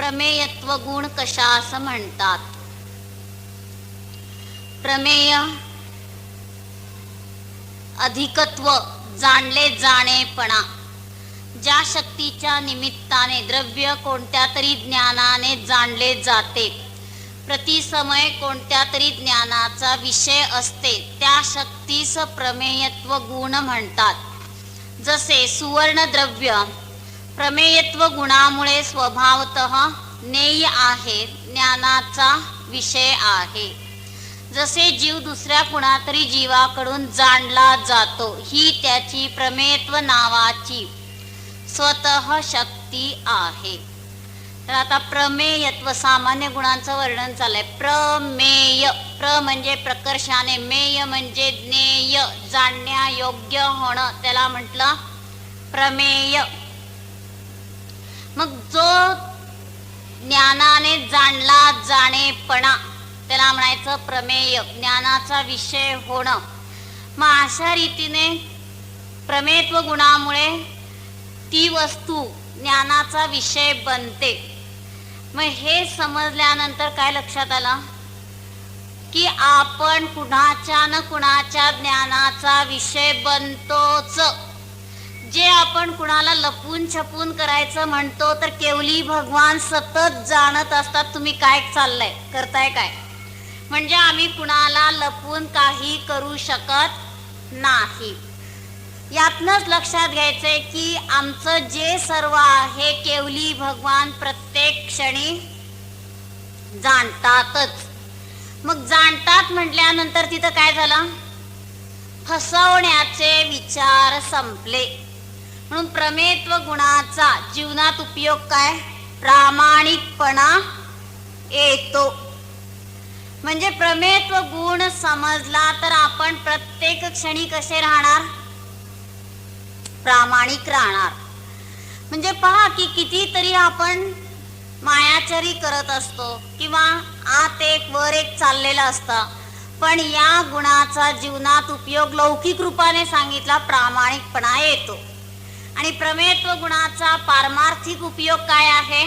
प्रमेयत्व गुण कशास म्हणतात? प्रमेय अधिकत्व, जाणले जाणेपणा. ज्या शक्तीच्या निमित्ताने द्रव्य कोणत्या तरी ज्ञानाने जाणले जाते, प्रतिसमय कोणत्या तरी ज्ञानाचा विषय असते, त्या शक्तीस प्रमेयत्व गुण म्हणतात. जसे सुवर्ण द्रव्य प्रमेयत्व गुणामुळे स्वभावतः ज्ञेय आहे, ज्ञानाचा विषय आहे. जसे जीव दुसऱ्या कुणातरी जीवाकडून जाणला जातो, ही त्याची प्रमेयत्व नावाची स्वतः शक्ती आहे. तर आता प्रमेयत्व सामान्य गुणांचं वर्णन चाललंय. प्रमेय, प्र म्हणजे प्रकर्षाने, मेय म्हणजे ज्ञेय, जाणण्यायोग्य होणं, त्याला म्हटलं प्रमेय. मग जो ज्ञानाने जाणला जाणेपणा, त्याला म्हणायचं प्रमेय, ज्ञानाचा विषय होणं. मग अशा रीतीने प्रमेयत्व गुणामुळे ती वस्तू ज्ञानाचा विषय बनते. मग हे समजल्यानंतर काय लक्षात आलं की आपण कुणाच्या न कुणाच्या ज्ञानाचा विषय बनतोच. जे आपण कुणाला लपून छपून करायचं म्हणतो, तर केवली भगवान सतत जाणत असतात तुम्ही काय चाललंय, करताय काय. म्हणजे आम्ही कुणाला लपून काही करू शकत नाही. यातनंच लक्षात घ्यायचंय की आमचं जे सर्व आहे केवली भगवान प्रत्येक क्षणी जाणतातच. मग जाणतात म्हटल्यानंतर तिथं काय झालं, फसवण्याचे विचार संपले. म्हणून प्रमेयत्व गुणाचा जीवनात उपयोग काय, प्रामाणिकपणा येतो. म्हणजे प्रमेयत्व गुण समजला तर आपण प्रत्येक क्षणी कसे राहणार, प्रामाणिक राहणार. म्हणजे पहा की कितीतरी आपण मायाचरी करत असतो किंवा आत एक वर एक चाललेला असता, पण या गुणाचा जीवनात उपयोग लौकिक रूपाने सांगितला प्रामाणिकपणा येतो. आणि प्रमेयत्व गुणाचा पारमार्थिक उपयोग काय आहे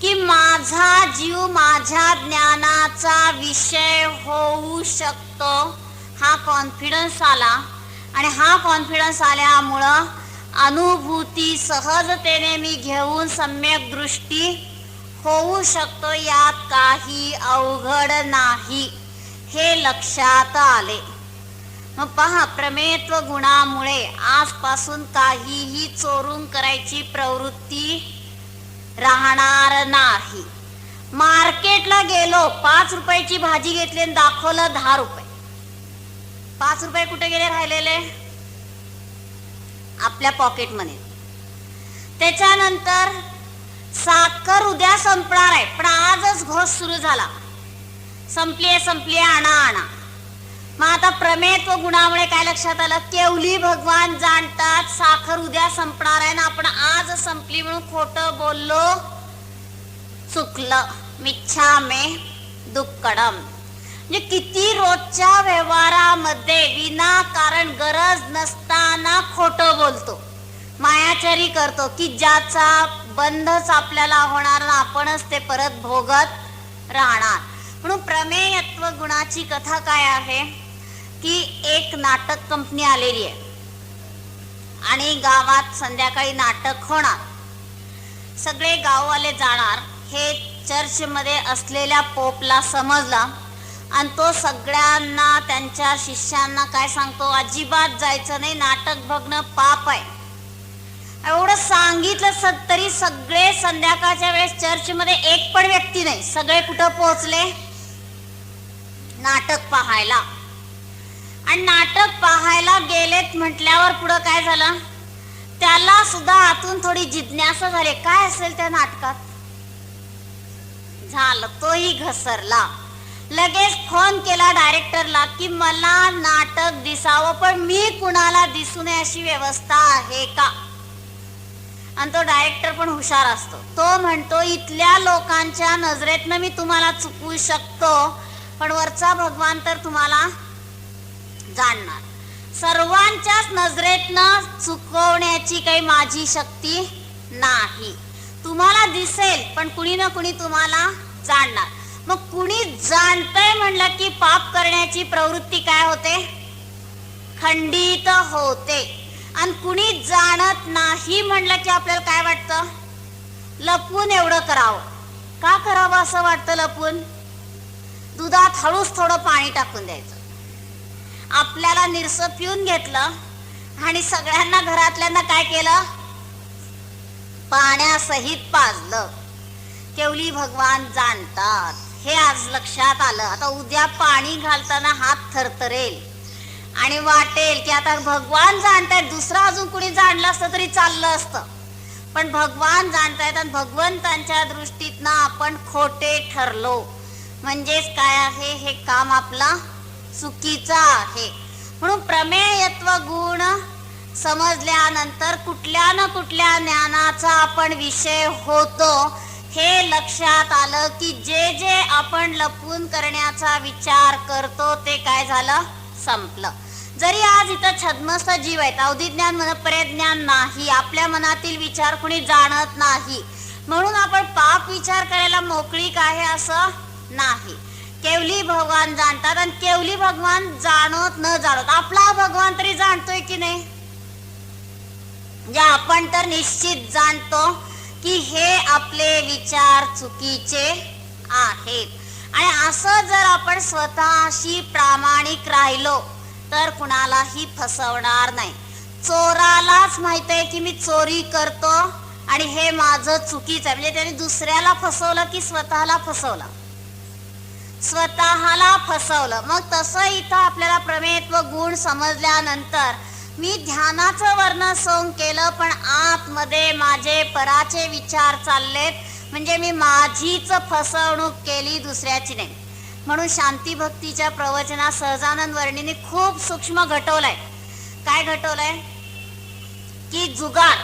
की माझा जीव माझ्या ज्ञानाचा विषय होऊ शकतो, हा कॉन्फिडन्स आला. आणि हा कॉन्फिडन्स आल्यामुळं अनुभूती सहजतेने मी घेऊन सम्यक दृष्टी होऊ शकतो, यात काही अवघड नाही, हे लक्षात आले. मग पहा, प्रमेयत्व गुणामुळे आजपासून काहीही चोरून करायची प्रवृत्ती राहणार नाही. मार्केटला गेलो, 5 रुपयाची भाजी घेतली आणि दाखवलं 10 रुपये. 5 रुपये कुठे गेले राहिलेले, आपल्या पॉकेटमध्ये. त्याच्यानंतर साखर उद्या संपणार आहे, पण आजच घोष सुरू झाला, संपली, आणा आणा. मग आता प्रमेयत्व गुणामुळे काय लक्षात आलं, केवली भगवान जाणतात साखर उद्या संपणार आहे ना आपण आज संपली म्हणून खोटं बोललो, चुकलं. मिच्छा मे दुक्कडम. म्हणजे किती रोजच्या व्यवहारामध्ये विनाकारण गरज नसताना खोटं बोलतो, मायाचरी करतो की ज्याचा बंधच आपल्याला होणार ना, आपणच ते परत भोगत राहणार. म्हणून प्रमेयत्व गुणाची कथा काय आहे की एक नाटक कंपनी आलेली आहे आणि गावात संध्याकाळी नाटक होणार. सगळे गाववाले जाणार. हे चर्चमध्ये असलेल्या पोपला समजला आणि तो सगळ्यांना त्यांच्या शिष्यांना काय सांगतो, अजिबात जायचं नाही, नाटक बघणं पाप आहे. एवढं सांगितलं तरी सगळे संध्याकाळच्या वेळेस चर्चमध्ये एक पण व्यक्ती नाही, सगळे कुठं पोहोचले, नाटक पाहायला. आणि नाटक पाहायला गेलेत म्हटल्यावर पुढं काय झालं, त्याला सुद्धा आतून थोडी जिज्ञासा झाली, काय असेल त्या नाटकात. झालं, तोही घसरला. लगेच फोन केला डायरेक्टरला की मला नाटक दिसावं, पण मी कुणाला दिसू नये अशी व्यवस्था आहे का. आणि तो डायरेक्टर पण हुशार असतो. तो म्हणतो इथल्या लोकांच्या नजरेतनं मी तुम्हाला चुकवू शकतो, पण वरचा भगवान तर तुम्हाला जाणणार. सर्वांच्याच नजरेतनं चुकवण्याची काही माझी शक्ती नाही. तुम्हाला दिसेल पण कुणी ना कुणी तुम्हाला जाणणार. मग कुणी जाणतंय म्हणलं की पाप करण्याची प्रवृत्ती काय होते, खंडित होते. आणि कुणी जाणत नाही म्हणलं की आपल्याला काय वाटतं, लपून एवढं करावं. का करावं असं वाटतं लपून? दुधात हळूच थोडं पाणी टाकून द्यायचं, आपल्याला निरसं पिऊन घेतलं आणि सगळ्यांना घरातल्यांना काय केलं, पाण्यासहित पाजलं. केवली भगवान जाणतात हे आज लक्षात आलं. आता उद्या पाणी घालताना हात थरथरेल आणि वाटेल की आता भगवान जाणतायत, दुसरं अजून कुणी जाणलं असतं तरी चाललं असतं, पण भगवान जाणतायत आणि भगवंतांच्या दृष्टीतनं आपण खोटे ठरलो म्हणजेच काय आहे, हे काम आपला चुकीचा आहे. म्हणून प्रमेयत्व गुण समजल्यानंतर कुठल्या ना कुठल्या ज्ञानाचा आपण विषय होतो हे लक्षात आलं की जे जे आपण लपून करण्याचा विचार करतो ते काय झालं, संपलं. जरी आज इथं छद्मस्त जीव आहेत, अवधी ज्ञान मनपर्यंत ज्ञान नाही, आपल्या मनातील विचार कुणी जाणत नाही, म्हणून आपण पाप विचार करायला मोकळीक आहे असं नाही. केवली भगवान जाणतात आणि केवली भगवान जाणत न जाणत आपला भगवान तरी जाणतोय की नाही. म्हणजे आपण तर निश्चित जाणतो की हे आपले विचार चुकीचे आहेत. आणि असं जर आपण स्वतःशी प्रामाणिक राहिलो तर कुणालाही फसवणार नाही. चोरालाच माहित आहे की मी चोरी करतो आणि हे माझं चुकीचं आहे, म्हणजे त्याने दुसऱ्याला फसवलं की स्वतःला फसवलं, स्वतःला फसवलं. मग तसं इथं आपल्याला प्रमेयत्व गुण समजल्यानंतर मी ध्यानाचं वर्णन केलं पण आतमध्ये माझे पराचे विचार चाललेत, म्हणजे मी माझीच फसवणूक केली, दुसऱ्याची नाही. म्हणून शांती भक्तीच्या प्रवचनात सहजानंद वर्णिनी खूप सूक्ष्म घटवलंय. काय घटवलंय की जुगार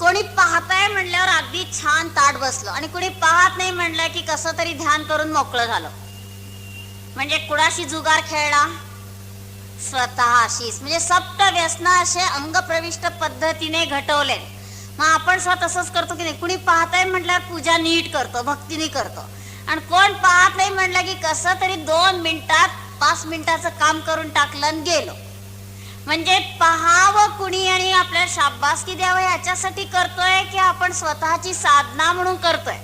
कोणी पाहताय म्हणल्यावर अगदी छान ताट बसलो आणि कोणी पाहत नाही म्हणलं की कसं तरी ध्यान करून मोकळं झालं. म्हणजे कुणाशी जुगार खेळला, स्वतःशीच. म्हणजे सप्त व्यसन असे अंगप्रविष्ट पद्धतीने घटवले. मग आपण स्वतः तसंच करतो की नाही, कुणी पाहताय म्हटल्यावर पूजा नीट करतो, भक्तीने करतो, आणि कोण पाहत नाही म्हटलं की कसं तरी 2 मिनिटात 5 मिनिटाचं काम करून टाकलं आणि गेलो. म्हणजे पाहावं कुणी आणि आपल्याला शाबासकी द्यावं याच्यासाठी करतोय की आपण स्वतःची साधना म्हणून करतोय.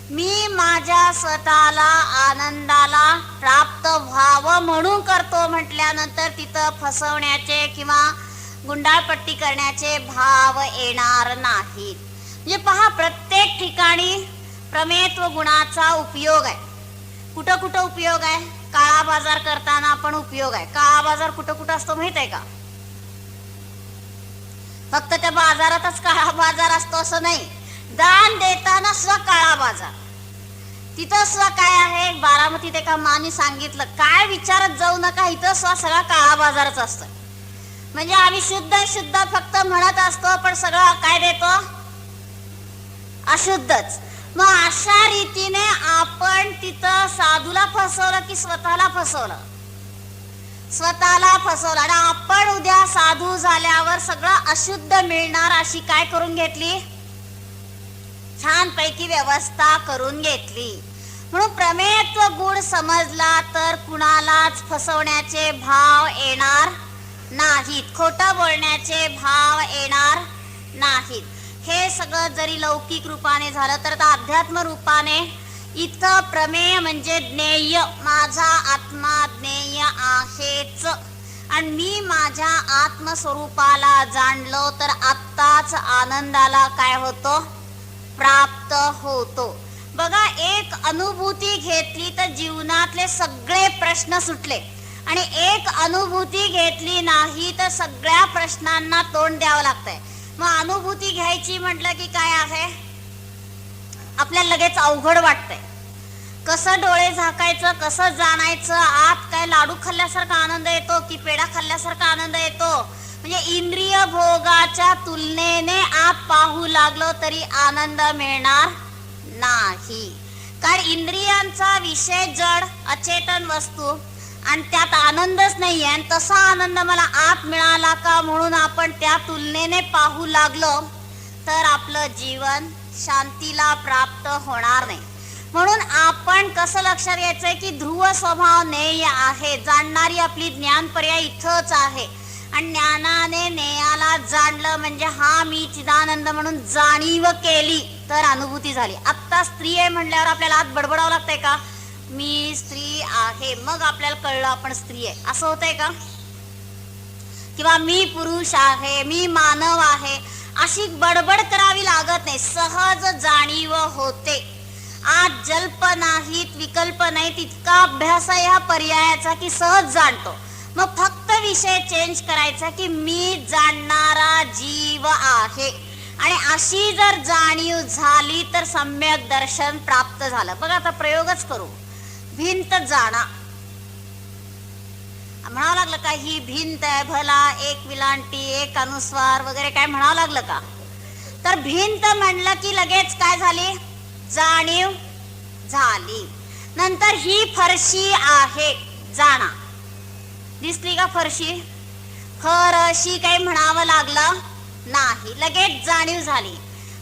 मी माझ्या स्वतःला आनंदाला प्राप्त व्हावं म्हणून करतो म्हटल्यानंतर तिथं फसवण्याचे किंवा गुंडाळपट्टी करण्याचे भाव येणार नाहीत. म्हणजे पहा, प्रत्येक ठिकाणी प्रमेयत्व गुणाचा उपयोग आहे. कुठं कुठं उपयोग आहे, काळा बाजार करताना पण उपयोग आहे. काळा बाजार कुठं कुठं असतो माहित आहे का? फक्त त्या बाजारातच काळा बाजार असतो असं नाही, दान देताना सुद्धा काळा बाजार. तिथं सुद्धा काय आहे, बारामतीत एका मानी सांगितलं, काय विचारत जाऊ नका, इथं सुद्धा सगळा काळा बाजारच असतो. म्हणजे आम्ही शुद्ध शुद्ध फक्त म्हणत असतो पण सगळं काय देतो, अशुद्धच. मग अशा रीतीने आपण तिथं साधूला फसवलं की स्वतःला फसवलं, स्वतःला फसवलं. आणि आपण उद्या साधू झाल्यावर सगळं अशुद्ध मिळणार अशी काय करून घेतली, छान पैकी व्यवस्था करून घेतली. म्हणून प्रमेयत्व गुण समजला तर कुणालाच फसवण्याचे भाव येणार नाहीत, खोटं बोलण्याचे भाव येणार नाहीत. हे सगळं जरी लौकिक रूपाने झालं तर अध्यात्म रूपाने इथं प्रमेय म्हणजे ज्ञेय, माझा आत्मा ज्ञेय आहेच आणि मी माझ्या आत्मस्वरूपाला जाणलो तर आत्ताच आनंदाला काय होतो, प्राप्त होतो. बघा, एक अनुभूती घेतली तर जीवनातले सगळे प्रश्न सुटले आणि एक अनुभूती घेतली नाही तर सगळ्या प्रश्नांना तोंड द्यावं लागतंय. मग अनुभूती घ्यायची म्हटलं की काय आहे, आपल्याला लगेच अवघड वाटतंय. कसं डोळे झाकायचं, कसं जाणायचं, आत काय लाडू खाल्ल्यासारखा आनंद येतो की पेढा खाल्ल्यासारखा आनंद येतो. म्हणजे इंद्रिय भोगाच्या तुलनेने आत पाहू लागलो तरी आनंद मिळणार नाही. कारण इंद्रियांचा विषय जड अचेतन वस्तू आणि त्यात आनंदच नाहीये, आणि तसा आनंद मला आत मिळाला का म्हणून आपण त्या तुलनेने पाहू लागलो तर आपलं जीवन शांतीला प्राप्त होणार नाही. म्हणून आपण कसं लक्षात घ्यायचंय की ध्रुव स्वभाव नेय आहे. जाणणारी आपली ज्ञान पर्याय इथंच आहे. आणि ज्ञानाने नेयाला जाणलं म्हणजे हा मी चिदानंद म्हणून जाणीव केली तर अनुभूती झाली. आत्ता स्त्री आहे म्हणल्यावर आपल्याला आत बडबडावं लागतंय का, मी स्त्री आहे, मग आपल्याला कळलं आपण स्त्री आहे, असं होतंय का? किंवा मी पुरुष आहे, मी मानव आहे, अशी बडबड करावी लागत नाही. सहज जाणीव होते. आज जल्प नाहीत, विकल्प नाहीत, इतका अभ्यास आहे ह्या पर्यायाचा की सहज जाणतो. मग फक्त विषय चेंज करायचा की मी जाणणारा जीव आहे. आणि अशी जर जाणीव झाली तर सम्यक दर्शन प्राप्त झालं. बघा आता प्रयोगच करू. भिंत जाणा म्हणावं लागलं का, ही भिंत आहे, भला एक विलांटी, एक अनुस्वार वगैरे काय म्हणावं लागलं का? तर भिंत म्हणलं की लगेच काय झाली, जाणीव झाली. नंतर ही फरशी आहे, जाणा. दिसली का फरशी? फरशी काही म्हणावं लागलं नाही, लगेच जाणीव झाली.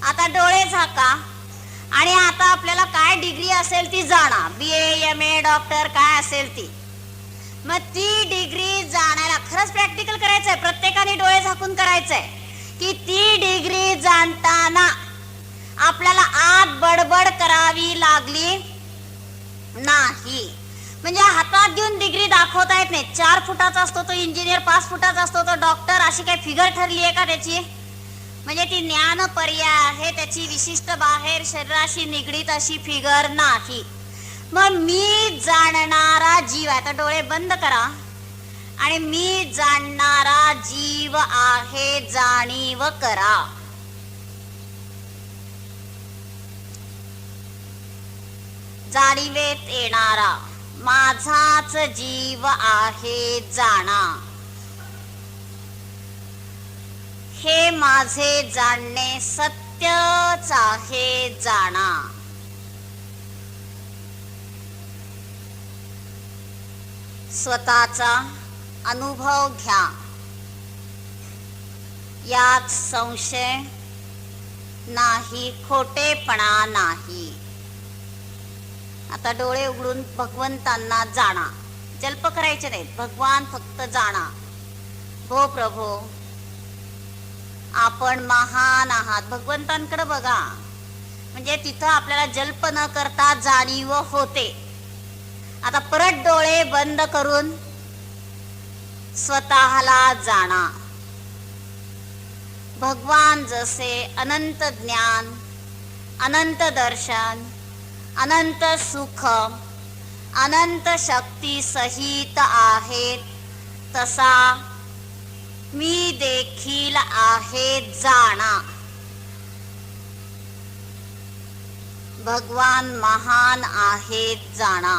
आता डोळे झाका आणि आता आपल्याला काय डिग्री असेल ती जाणा, BA MA डॉक्टर काय असेल ती. मग ती डिग्री जाणायला खरंच प्रॅक्टिकल करायचंय, प्रत्येकाने डोळे झाकून करायचंय की ती डिग्री जाणताना आपल्याला आत बडबड करावी लागली नाही. म्हणजे हातात घेऊन डिग्री दाखवता येत नाही. 4 फुटाचा असतो तो इंजिनियर, 5 फुटाचा असतो तो डॉक्टर, अशी काही फिगर ठरली आहे का त्याची? म्हणजे ती ज्ञान पर्याय आहे, त्याची विशिष्ट बाहेर शरीराशी निगडीत अशी फिगर नाही. मग मी जाणणारा जीव आहे. आता डोळे बंद करा आणि मी जाणणारा जीव आहे जाणीव करा. जाणीवेत येणारा माझाच जीव आहे जाणा. हे माझे जाणणे सत्यच आहे जाणा. स्वतःचा अनुभव घ्या, यात संशय नाही, खोटेपणा नाही. आता डोळे उघडून भगवंतांना जाणा, जल्प करायचे नाहीत, भगवान फक्त जाणा. हो प्रभो आपण महान आहात, भगवंतांकडे बघा. म्हणजे तिथं आपल्याला जल्प न करता जाणीव होते. आता परत डोळे बंद करून स्वतःला जाणा. भगवान जसे अनंत ज्ञान, अनंत दर्शन, अनंत सुख, अनंत शक्ती सहित आहेत, तसा मी देखील आहे जाणा. भगवान महान आहेत जाणा.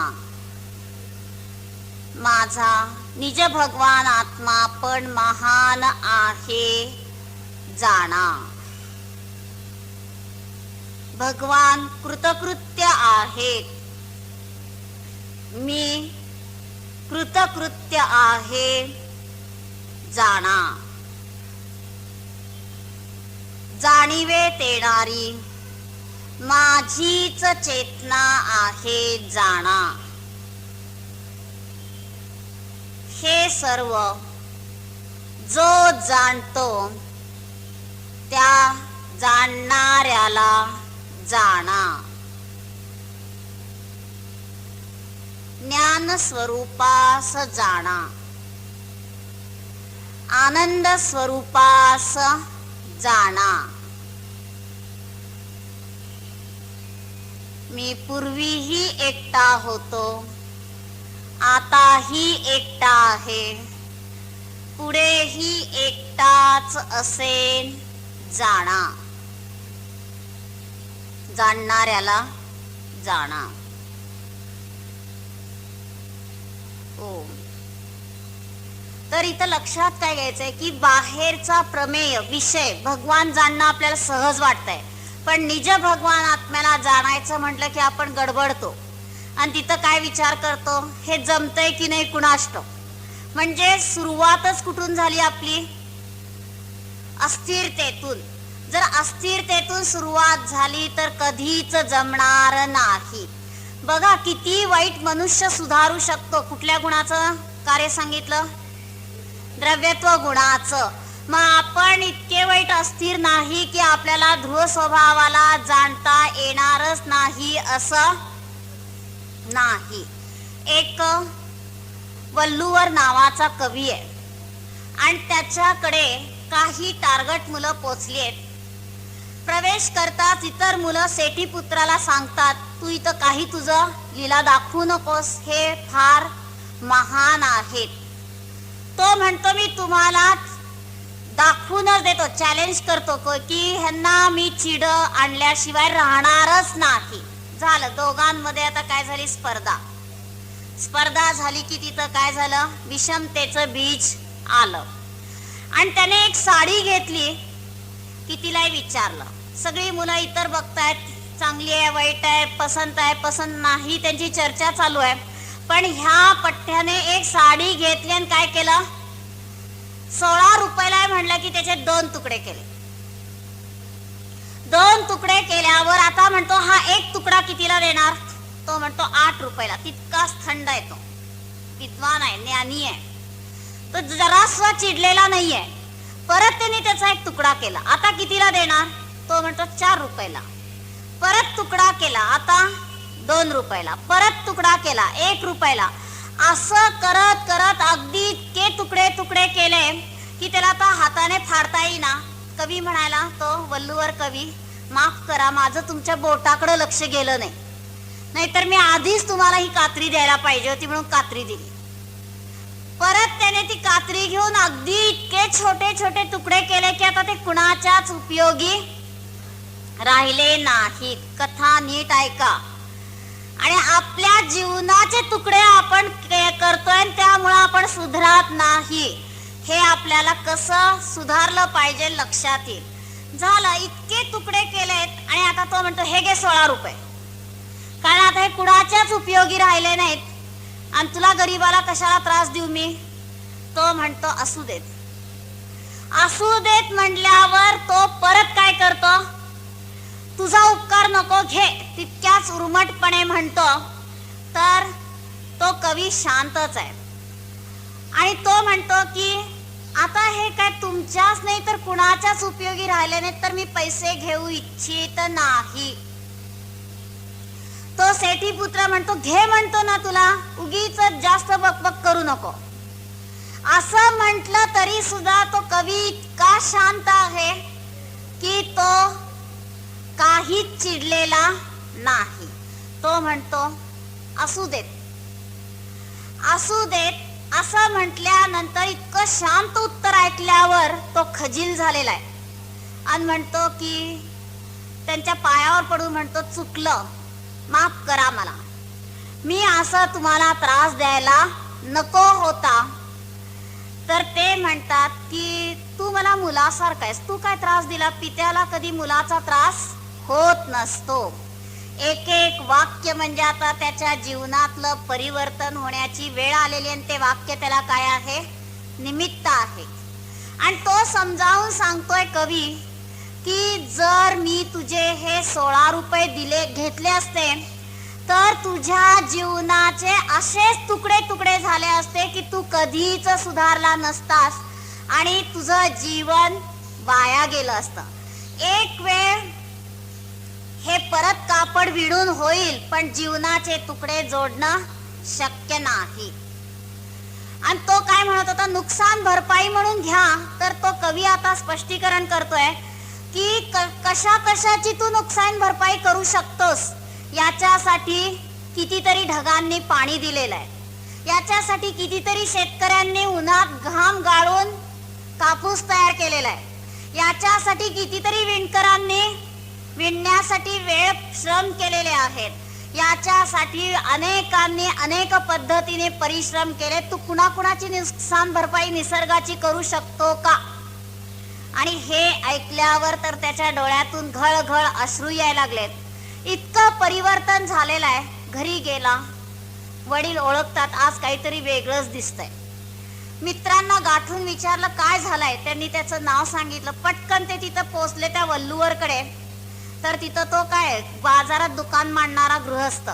माझा निज भगवान आत्मा पण महान आहे जाणा. भगवान कृतकृत्य आहेत, मी कृतकृत्य आहे जाणा. जाणीवेत येणारी माझीच चेतना आहे जाणा. हे सर्व जो जाणतो त्या जाणणाऱ्याला जाणा. ज्ञान स्वरूपास जाणा, आनंद स्वरूपास जाणा. मी पूर्वीही एकटा होतो, आताही एकटा आहे, पुढेही एकटाच असेल जाणा. जाणणाऱ्याला जाणा. ओम. तर इथं लक्षात काय घ्यायचंय की बाहेरचा प्रमेय विषय भगवान जाणणं आपल्याला सहज वाटतंय, पण निज भगवान आत्म्याला जाणायचं म्हटलं की आपण गडबडतो आणि तिथं काय विचार करतो, हे जमतंय की नाही कुणास ठाऊक. म्हणजे सुरुवातच कुठून झाली आपली, अस्थिरतेतून. जर अस्थिरतेतून सुरुवात झाली तर कधीच जमणार नाही. बघा किती वाईट मनुष्य सुधारू शकतो. कुठल्या गुणाचं कार्य सांगितलं? द्रव्यत्व गुणाचं. मग आपण इतके वाईट अस्थिर नाही की आपल्याला ध्रुव स्वभावाला जाणता येणारच नाही असं नाही. एक वल्लूवर नावाचा कवी आहे आणि त्याच्याकडे काही टार्गट मुलं पोचली आहेत. प्रवेश करताच इतर मुलं सेठी पुत्राला सांगतात, तू इथं काही तुझं लीला दाखवू नकोस, हे फार महान आहेत. तो म्हणतो मी तुम्हाला दाखवूनच देतो, चॅलेंज करतो की ह्यांना मी चिड आणल्याशिवाय राहणारच नाही. झालं, दोघांमध्ये आता काय झाली? स्पर्धा झाली की तिथं काय झालं? विषमतेचं बीज आलं. आणि त्याने एक साडी घेतली की तिलाही विचारलं. सगळी मुलं इतर बघतायत, चांगली आहे, वाईट आहे, पसंत आहे, पसंत नाही, त्यांची चर्चा चालू आहे. पण ह्या पठ्ठ्याने एक साडी घेतली आणि काय केलं? 16 रुपयाला म्हणलं की त्याचे 2 तुकडे केले. 2 तुकडे केल्यावर आता म्हणतो हा एक तुकडा कितीला देणार? तो म्हणतो 8 रुपयाला. तितकाच थंड आहे तो, विद्वान आहे, ज्ञानी आहे. तो जरासुद्धा चिडलेला नाहीये. परत त्याने त्याचा एक तुकडा केला. आता कितीला देणार? तो म्हणतो 4 रुपयाला. परत तुकडा केला, आता 2 रुपयाला. परत तुकडा केला 1 रुपयाला. असं करत करत अगदी इतके तुकडे तुकडे केले की त्याला आता हाताने फाडता येईना. कवी म्हणाला, तो वल्लूवर कवी, माफ करा, माझं तुमच्या बोटाकडे लक्ष गेलं नाही, नाहीतर मी आधीच तुम्हाला ही कात्री द्यायला पाहिजे होती म्हणून कात्री दिली. परत त्याने ती कात्री घेऊन अगदी इतके छोटे छोटे तुकडे केले की आता ते कुणाच्याच उपयोगी राहिले नाहीत. कथा नीट ऐका. आणि आपल्या जीवनाचे तुकडे आपण करतोय, त्यामुळे आपण सुधारत नाही. हे आपल्याला कसं सुधारलं पाहिजे लक्षात येईल. झालं, इतके तुकडे केलेत आणि आता तो म्हणतो हे घे 16 रुपये, कारण आता हे कुणाच्याच उपयोगी राहिले नाहीत आणि तुला गरीबाला कशाला त्रास देऊ मी? तो म्हणतो असू देत. असू देत म्हणल्यावर तो परत काय करतो? तुझा उपकार नको, घे, तितक्याच उर्मटपणे म्हणतो. तर तो कवी शांतच आहे आणि तो म्हणतो की आता हे काय तुमच्याच नाही तर कुणाच्याच उपयोगी राहिले नाही, तर मी पैसे घेऊ इच्छित नाही. तो सेठी पुत्र म्हणतो घे, म्हणतो ना तुला, उगीच जास्त बकबक करू नको. असं म्हटलं तरी सुद्धा तो कवी इतका शांत आहे की तो काहीच चिडलेला नाही. तो म्हणतो असू देत, असू देत. असं म्हटल्यानंतर इतकं शांत उत्तर ऐकल्यावर तो खजील झालेला आहे आणि म्हणतो की त्यांच्या पायावर पडून म्हणतो, चुकलं, माफ करा मला, मी असं तुम्हाला त्रास द्यायला नको होता. तर ते म्हणतात की तू मला मुलासारखा आहेस, तू काय त्रास दिला? पित्याला कधी मुलाचा त्रास होत नसतो. एक एक वाक्य म्हणजे आता त्याच्या जीवनातलं परिवर्तन होण्याची वेळ आलेली आणि ते वाक्य त्याला काय आहे? निमित्त आहे. आणि तो समजावून सांगतोय कवी की जर मी तुझे हे 16 रुपये घेतले असते तर तुझ्या जीवनाचे असेच तुकडे तुकडे झाले असते की तू कधीच सुधारला नसतास आणि तुझं जीवन वाया गेलं असतं. एक वेळ हे परत कापड विणून होईल, पण जीवनाचे तुकडे जोडणं शक्य नाही. आणि तो काय म्हणत होता? नुकसान भरपाई म्हणून घ्या. तर तो कवी आता स्पष्टीकरण करतोय की कशा कशाची तू नुकसान भरपाई करू शकतोस. याच्यासाठी कितीतरी ढगांनी पाणी दिलेलं आहे, याच्यासाठी कितीतरी शेतकऱ्यांनी उन्हात घाम गाळून कापूस तयार केलेला आहे, याच्यासाठी कितीतरी विणकरांनी विणण्यासाठी वेळ श्रम केलेले आहेत, याच्यासाठी अनेकांनी अनेक पद्धतीने परिश्रम केले. तू कुणाकुणाची नुकसान भरपाई निसर्गाची करू शकतो का? आणि हे ऐकल्यावर तर त्याच्या डोळ्यातून घळघळ अश्रू यायला लागलेत. इतकं परिवर्तन झालेलं आहे. घरी गेला, वडील ओळखतात आज काहीतरी वेगळंच दिसतंय. मित्रांना गाठून विचारलं काय झालंय, त्यांनी त्याचं नाव सांगितलं. पटकन ते तिथं पोचले त्या वल्लूवरकडे. तर तिथं तो काय बाजारात दुकान मांडणारा गृहस्थ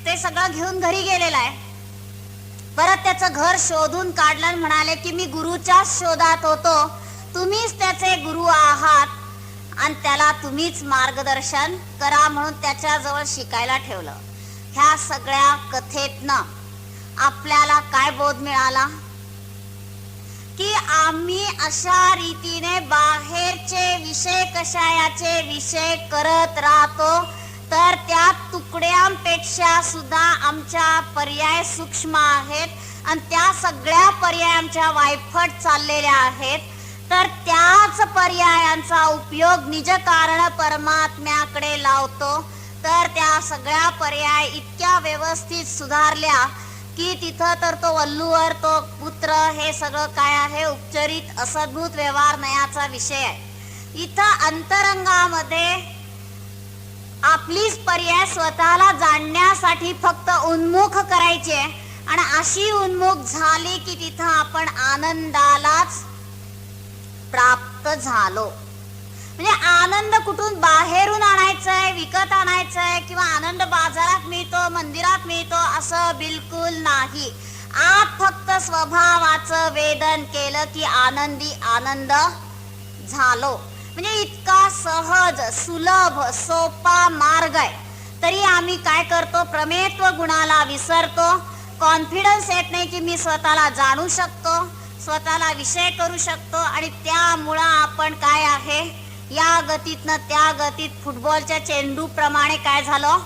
ते सगळं घेऊन घरी गेलेला आहे. परत त्याचं घर शोधून काढलं आणि म्हणाले की मी गुरुच्या शोधात होतो, तुम्हीच त्याचे गुरु आहात आणि त्याला तुम्हीच मार्गदर्शन करा, म्हणून त्याच्याजवळ शिकायला ठेवलं. ह्या सगळ्या कथेतनं आपल्याला काय बोध मिळाला की आम्ही अशा रीतीने बाहेरचे विषय कशायाचे विषय करत राहतो, तर त्या तुकड्यांपेक्षा सुद्धा आमच्या पर्याय सूक्ष्म आहेत आणि त्या सगळ्या पर्याय आमच्या वायफट चाललेल्या आहेत. तर त्याच पर्यायांचा उपयोग निज कारण परमात्म्याकडे लावतो, तर त्या सगळ्या पर्याय इतक्या व्यवस्थित सुधारल्या की तिथं तर तो वल्लूवर तो पुत्र हे सगळं काय आहे उपचरित असद्भूत व्यवहार नयाचा विषय आहे. इथं अंतरंगामध्ये आपलीच पर्याय स्वतःला जाणण्यासाठी फक्त उन्मुख करायचे आणि अशी उन्मुख झाली की तिथं आपण आनंदालाच प्राप्त झालो. म्हणजे आनंद कुठून बाहेरून आणायचंय, विकत आणायचंय किंवा आनंद बाजारात मिळतो, मंदिरात मिळतो असं बिलकुल नाही. आत फक्त स्वभावाचं वेदन केलं की आनंदी आनंद झालो. म्हणजे इतका सहज सुलभ सोपा मार्ग आहे, तरी आम्ही काय करतो, प्रमेयत्व गुणाला विसरतो. कॉन्फिडन्स येत नाही की मी स्वतःला जाणू शकतो, स्वतःला विषय करू शकतो आणि त्यामुळं आपण काय आहे या गतीतनं त्या गतीत फुटबॉलच्या चेंडू प्रमाणे काय झालो,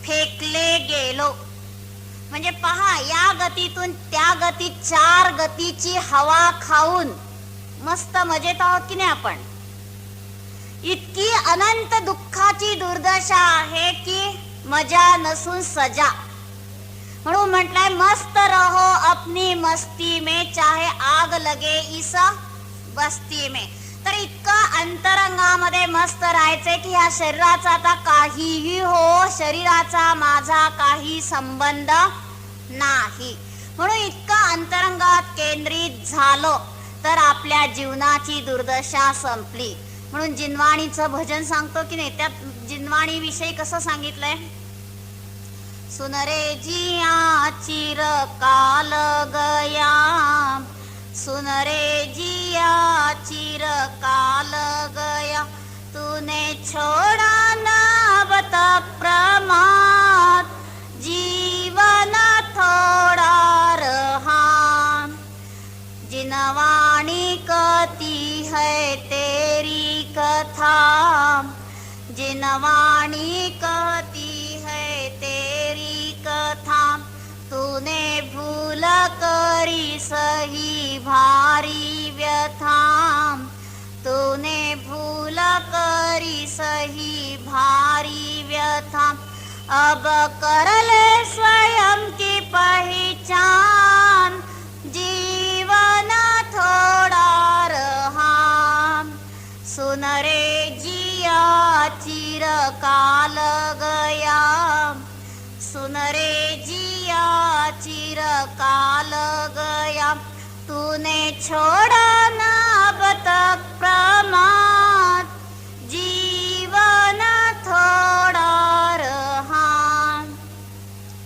फेकले गेलो. म्हणजे पहा, या गतीतून त्या गतीत 4 गतीची हवा खाऊन मस्त मजेत आहोत की नाही आपण. इतकी अनंत दुःखाची दुर्दशा आहे की मजा नसून सजा. म्हणून म्हटलंय मस्त रहो अपनी मस्ती में, चाहे आग लगे इस बस्ती में. तर इतकं अंतरंगामध्ये मस्त राहायचंय की ह्या शरीराचा आता काहीही हो, शरीराचा माझा काही संबंध नाही. म्हणून इतकं अंतरंगात केंद्रित झालो तर आपल्या जीवनाची दुर्दशा संपली. म्हणून जिनवाणीचं भजन सांगतो की नाही, त्यात जिनवाणी विषयी कसं सांगितलंय, सुन रे जिया चिर काल गया, सुन रे जिया चिर काल गया, तूने छोड़ा ना बत प्रमाद, जीवन थोड़ा रहा, जिनवाणी कहती है तेरी कथा, जिनवाणी कहती है तेरी कथा, तूने भूल करी सही भारी व्यथा, तूने भूल करी सही भारी व्यथा, अब कर ले स्वयं की पहचान, जीवन थोड़ा रहा, सुन रे जिया चिर काल गया, सुन रे जिया चिर काल गया, तूने छोड़ा ना अब तक प्रमाद, जीवन थोड़ा रहा.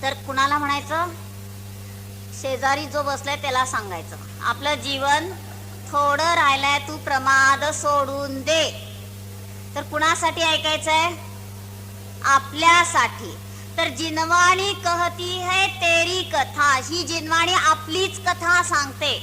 तर कुणाला म्हणायचं, शेजारी जो बसलाय त्याला सांगायचं, आपलं जीवन थोडं राहिलंय, तू प्रमाद सोडून दे. तर कुणासाठी ऐकायचंय, आपल्यासाठी. तर जिनवाणी कहती है तेरी कथा, ही जिनवाणी आपलीच कथा सांगते.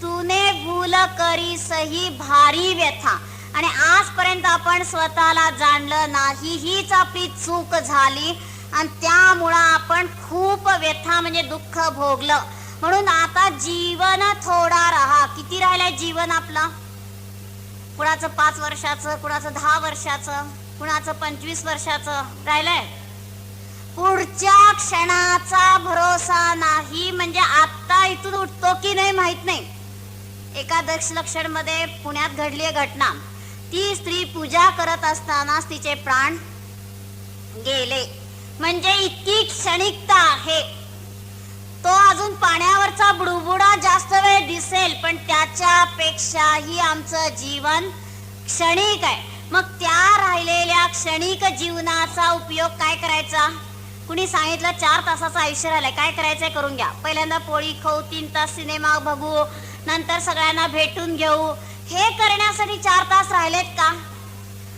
तूने भूल करी सही भारी व्यथा. आणि आजपर्यंत आपण स्वतःला जाणलं नाही, हीच आपली चूक झाली आणि त्यामुळं आपण खूप व्यथा म्हणजे दुःख भोगलं. म्हणून आता जीवन थोडा राहा. किती राहिलंय जीवन आपलं, कुणाचं 5 वर्षाचं, कुणाचं 10 वर्षाचं, कुणाचं 25 वर्षाचं राहिलंय. पुढच्या क्षणाचा भरोसा नाही. म्हणजे आता इथून उठतो की नाही माहित नाही. एका दक्षलक्षण मध्ये पुण्यात घडली घटना. ती स्त्री पूजा करत असतानाच तिचे प्राण गेले. म्हणजे इतकी क्षणिकता आहे. तो अजून पाण्यावरचा बुडबुडा जास्त वेळ दिसेल, पण त्याच्यापेक्षाही आमचं जीवन क्षणिक आहे. मग त्या राहिलेल्या क्षणिक जीवनाचा उपयोग काय करायचा? कुणी सांगितलं 4 तासाचं आयुष्य राहिलंय, काय करायचंय करून घ्या. पहिल्यांदा पोळी खाऊ, 3 तास सिनेमा बघू, नंतर सगळ्यांना भेटून घेऊ. हे करण्यासाठी 4 तास राहिलेत का?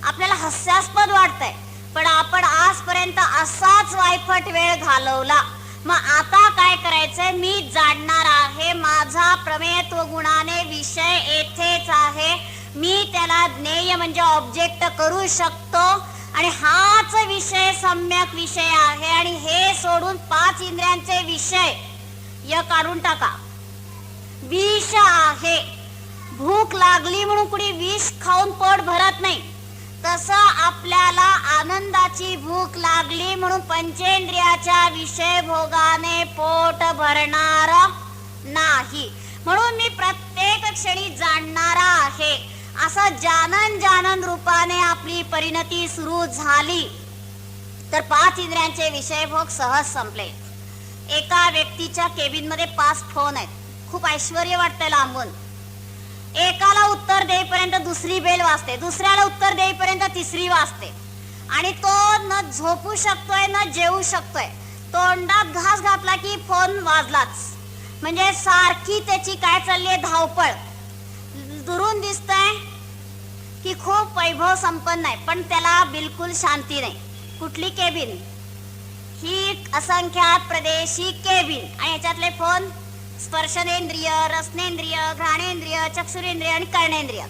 आपल्याला हास्यास्पद वाटतंय, पण आपण आजपर्यंत असाच वायफट वेळ घालवला. मग आता काय करायचंय? मी जाणणार आहे, माझा प्रमेयत्व गुणाने विषय येथेच आहे, मी त्याला ज्ञेय म्हणजे ऑब्जेक्ट करू शकतो, आणि हाच विषय सम्यक विषय आहे. आणि हे सोडून 5 इंद्रियांचे विषय काढून टाका. विष आहे. भूक लागली म्हणून कुणी विष खाऊन पोट भरत नाही. तसं आपल्याला आनंदाची भूक लागली म्हणून पंचेंद्रियाच्या विषय भोगाने पोट भरणार नाही. म्हणून मी प्रत्येक क्षणी जाणणारा आहे. असं जानन रूपाने आपली परिणती सुरू झाली तर 5 इंद्रियांचे विषय भोग सहज संपले. एका व्यक्तीच्या केबिन मध्ये 5 फोन आहेत. खूप ऐश्वर्य वाटतंय लांबून. एकाला उत्तर देईपर्यंत दुसरी बेल वाजते, दुसऱ्याला उत्तर देईपर्यंत तिसरी वाजते, आणि तो न झोपू शकतोय न जेवू शकतोय. तोंडात घास घातला की फोन वाजलाच. म्हणजे सारखी त्याची काय चाललीये? धावपळ. दुरून दिसतंय की खूप वैभव संपन्न आहे, पण त्याला बिलकुल शांती नाही. कुठली केबिन? ही असंख्यात प्रदेशी केबिन. आणि याच्यातले फोन स्पर्शनेंद्रिय, रसनेंद्रिय, घ्राणेंद्रिय, चक्षुरेंद्रिय आणि कर्णेंद्रिय.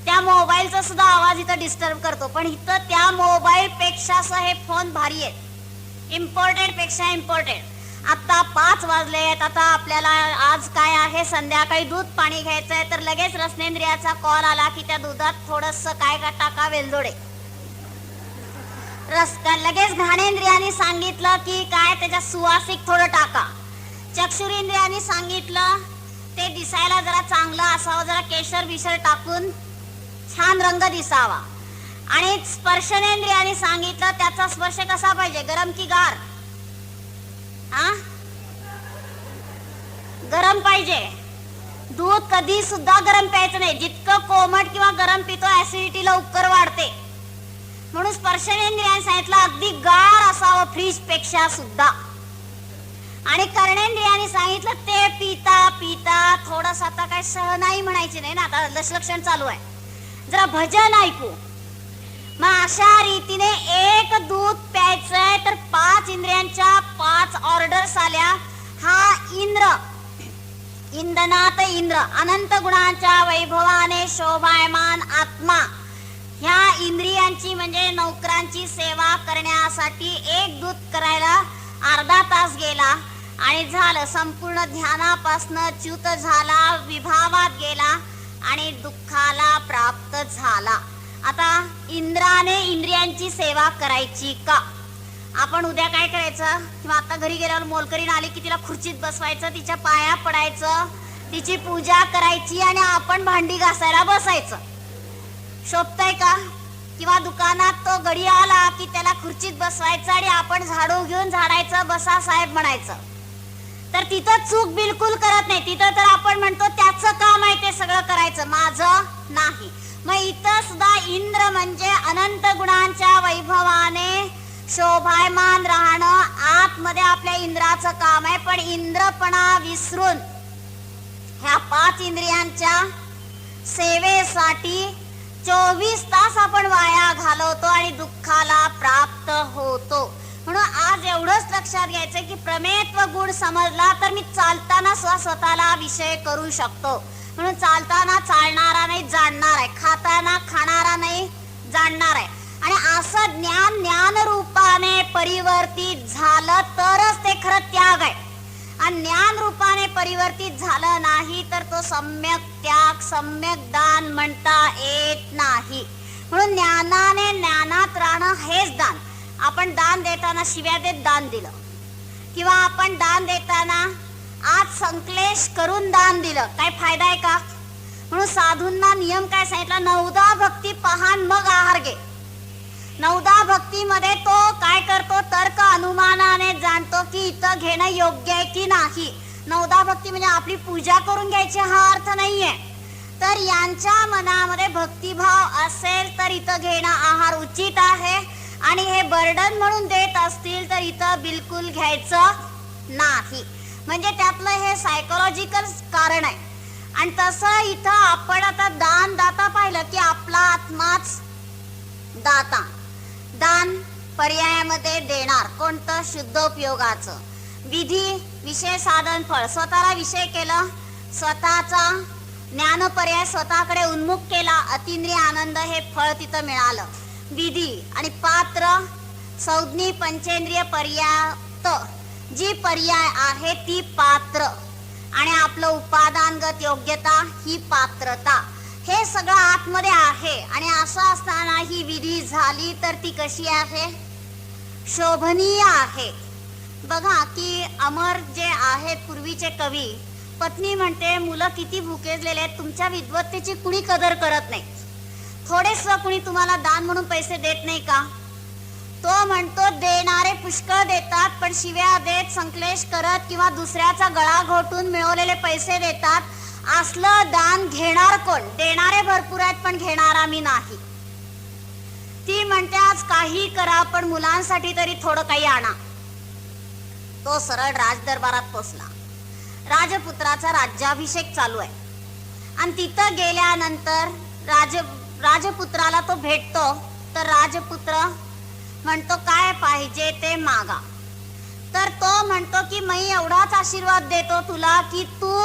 त्या मोबाईलचा सुद्धा आवाज इथं डिस्टर्ब करतो, पण इथं त्या मोबाईल पेक्षा हे फोन भारी आहेत. इम्पॉर्टंट पेक्षा इम्पॉर्टंट. आता 5 वाजले आहेत. आता आपल्याला आज काय आहे? संध्याकाळी दूध पाणी घ्यायचंय, तर लगेच रसनेंद्रियाचा कॉल आला की त्या दुधात थोडस काय का टाका? वेलदोडे. लगेच घ्राणेंद्रियाने सांगितलं की काय? त्याच्या सुवासिक थोडं टाका. चक्षुरेंद्रियाने सांगितलं ते दिसायला जरा चांगलं असावं, जरा केशर बिशर टाकून छान रंग दिसावा. आणि स्पर्शनेंद्रियाने सांगितलं त्याचा स्पर्श कसा पाहिजे? गरम की गार? गरम पाहिजे. दूध कधी सुद्धा गरम प्यायचं नाही. जितकं कोमट किंवा गरम पितो ऍसिडिटीला उपकर वाढते. म्हणून स्पर्शनेंद्रियाने सांगितलं अगदी गार असावं, फ्रीज पेक्षा सुद्धा. आणि कर्णेंद्रियाने सांगितलं ते पिता पिता थोडस, आता काय सहनाई म्हणायची नाही ना, आता लक्षण चालू आहे, जरा भजन ऐकू. मग अशा रीतीने एक दूध प्यायचंय तर 5 इंद्रियांच्या 5 ऑर्डर्स आल्या. हा इंद्र, इंधनात इंद्र, अनंत गुणांच्या वैभवाने शोभायमान आत्मा. ह्या इंद्रियांची म्हणजे नौकरांची सेवा करण्यासाठी एक दूध करायला अर्धा तास गेला, आणि झालं. संपूर्ण ध्यानापासनं च्युत झाला, विभावात गेला आणि दुःखाला प्राप्त झाला. आता इंद्राने इंद्रियांची सेवा करायची का? आपण उद्या काय करायचं? किंवा आता घरी गेल्यावर मोलकरीण आली की तिला खुर्चीत बसवायचं, तिच्या पाया पडायचं, तिची पूजा करायची, आणि आपण भांडी घासायला बसायचं. शोभतय का? किंवा दुकानात तो गडी आला की त्याला खुर्चीत बसवायचं आणि आपण झाडू घेऊन झाडायचं, बसा साहेब म्हणायचं. तर तिथं चूक बिलकुल करत नाही. तिथं तर आपण म्हणतो त्याचं काम आहे ते सगळं करायचं, माझं नाही. मग इथं सुद्धा इंद्र म्हणजे अनंत गुणांच्या वैभवाने शोभायमान राहणं. आतमध्ये आपल्या इंद्राचं काम आहे, पण इंद्रपणा विसरून ह्या 5 इंद्रियांच्या सेवेसाठी 24 तास आपण वाया घालवतो आणि दुःखाला प्राप्त होतो. म्हणून आज एवढंच लक्षात घ्यायचं की प्रमेयत्व गुण समजला तर मी चालताना स्वतःला विषय करू शकतो. म्हणून चालताना चालणारा नाही, जाणणार आहे. खाताना खाणारा नाही, जाणणार आहे. आणि असं ज्ञान रूपाने परिवर्तित झालं तरच ते खरं त्याग आहे. आणि ज्ञान रूपाने परिवर्तित झालं नाही तर तो सम्यक त्याग, सम्यक दान म्हणता येत नाही. म्हणून ज्ञानाने ज्ञानात राहणं हेच दान. आपण दान देताना शिव्या देत दान दिलं, किंवा आपण दान देताना आज संक्लेश करून दान दिलं, काय फायदा आहे का? म्हणून साधूंना नियम काय सांगितला? 9दा भक्ती पहान मग आहार घे. नवदा भक्तीमध्ये तो काय करतो, तर्क अनुमानाने जाणतो की इथं घेणं योग्य आहे की नाही. नवदा भक्ती म्हणजे आपली पूजा करून घ्यायची हा अर्थ नाहीये. तर यांच्या मनामध्ये भक्तिभाव असेल तर इथं घेणं आहार उचित आहे, आणि हे बर्डन म्हणून देत असतील तर इथं बिलकुल घ्यायचं नाही. म्हणजे त्यातलं हे सायकोलॉजिकल कारण आहे. आणि तसं इथं आपण आता दान दाता पाहिलं की आपला आत्माच दाता. दान पर्यायामध्ये देणार कोणतं, शुद्धोपयोगाचं. विधी विषय साधन फळ, स्वतःला विषय केलं, स्वतःचा ज्ञान पर्याय स्वतःकडे उन्मुख केला, अतिंद्रिय आनंद हे फळ तिथं मिळालं. विधी आणि पात्र संज्ञी पंचेंद्रिय पर्यात जी पर्याय आहे ती पात्र, आणि आपलं उपादानगत योग्यता ही पात्रता. हे सगळं आतमध्ये आहे. आणि असं असताना ही विधी झाली तर ती कशी आहे, शोभनीय आहे. बघा की अमर जे आहेत पूर्वीचे कवी, पत्नी म्हणते मुलं किती भुकेजलेले आहेत, तुमच्या विद्वत्तेची कुणी कदर करत नाही, थोडेस कुणी तुम्हाला दान म्हणून पैसे देत नाही का. तो म्हणतो देणारे पुष्कळ देतात, पण शिव्या देत संकलेश करत किंवा दुसऱ्याचा गळा घोटून मिळवलेले पैसे देतात. असलं दान घेणार कोण, देणारे भरपूर आहेत पण घेणारा मी नाही. ती म्हणते आज काही करा पण मुलांसाठी तरी थोडं काही आणा. तो सरळ राजदरबारात पोचला. राजपुत्राचा राज्याभिषेक चालू आहे, आणि तिथं गेल्यानंतर राजपुत्राला तो भेटतो. तर राजपुत्र म्हणतो काय पाहिजे ते मागा. तर तो म्हणतो की मी एवढाच आशीर्वाद देतो तुला की तू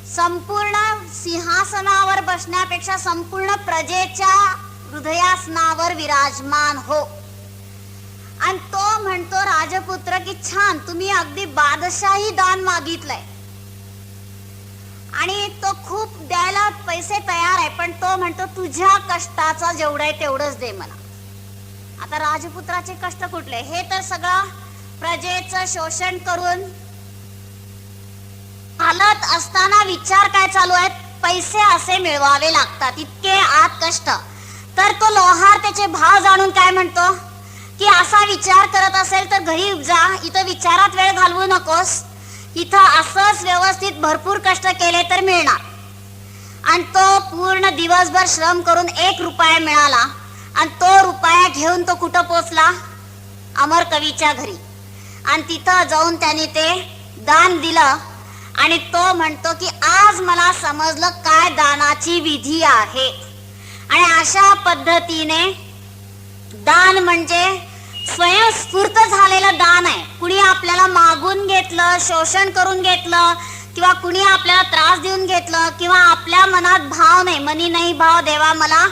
संपूर्ण सिंहासनावर बसण्यापेक्षा संपूर्ण प्रजेच्या हृदयासनावर विराजमान हो. आणि तो म्हणतो राजपुत्र की छान, तुम्ही अगदी बादशाही दान मागितलंय, आणि तो खूप द्यायला पैसे तयार आहे, पण तो म्हणतो तुझ्या कष्टाचा जेवढं आहे तेवढंच दे मला. आता राजपुत्राचे कष्ट कुठले, हे तर सगळं प्रजेचं शोषण करून हालत असताना विचार काय चालू आहेत, पैसे असे मिळवावे लागतात, इतके आत कष्ट. तर तो लोहार त्याचे भाव जाणून काय म्हणतो की असा विचार करत असेल तर घरी जा, इथं विचारात वेळ घालवू नकोस, इथं असंच व्यवस्थित भरपूर कष्ट केले तर मिळणार. आणि तो पूर्ण दिवसभर श्रम करून 1 रुपया मिळाला, आणि तो रुपया घेऊन तो कुठं पोचला, अमर कवीच्या घरी. आणि तिथं जाऊन त्याने ते दान दिलं. आणि तो म्हणतो की आज मला समजलं काय दानाची विधी आहे. आणि अशा पद्धतीने दान म्हणजे स्वयंस्फूर्त झालेलं दान आहे. कुणी आपल्याला मागून घेतलं, शोषण करून घेतलं, किंवा कुणी आपल्याला त्रास देऊन घेतलं, किंवा आपल्या मनात भाव नाही, मनी नाही भाव देवा मला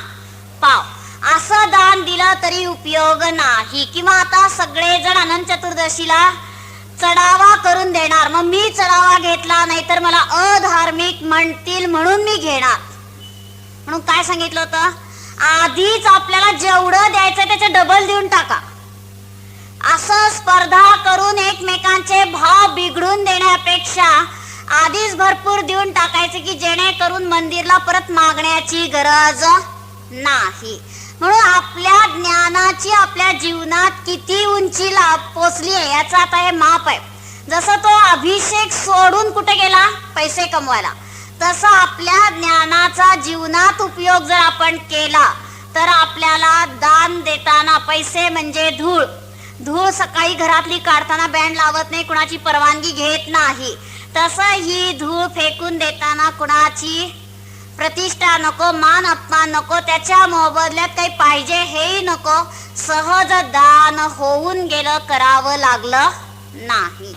पाव, असं दान दिलं तरी उपयोग नाही. किंवा आता सगळेजण अनंत चतुर्दशीला चढावा करून देणार, मग मी चढावा घेतला नाही तर मला अधार्मिक म्हणतील म्हणून मी घेणार. म्हणून काय सांगितलं होतं, आधीच आपल्याला जेवढं द्यायचं त्याचं डबल देऊन टाका. असं स्पर्धा करून एकमेकांचे भाव बिघडून देण्यापेक्षा आधीच भरपूर देऊन टाकायचे की जेणेकरून मंदिरला परत मागण्याची गरज नाही. म्हणून आपल्या ज्ञानाची आपल्या जीवनात किती उंचीला पोचली आहे याचा आता हे माप आहे. जसं तो अभिषेक सोडून कुठे गेला, पैसे कमवायला, तसं आपल्या ज्ञानाचा जीवनात उपयोग जर आपण केला तर आपल्याला दान देताना पैसे म्हणजे धूळ. धूळ सकाळी घरातली काढताना बँड लावत नाही, कुणाची परवानगी घेत नाही. तसं ही धूळ फेकून देताना कुणाची प्रतिष्ठा नको, मान अपमान नको, त्याच्या मोबदल्यात काही पाहिजे हेही नको, सहज दान होऊन गेलं, करावं लागलं नाही.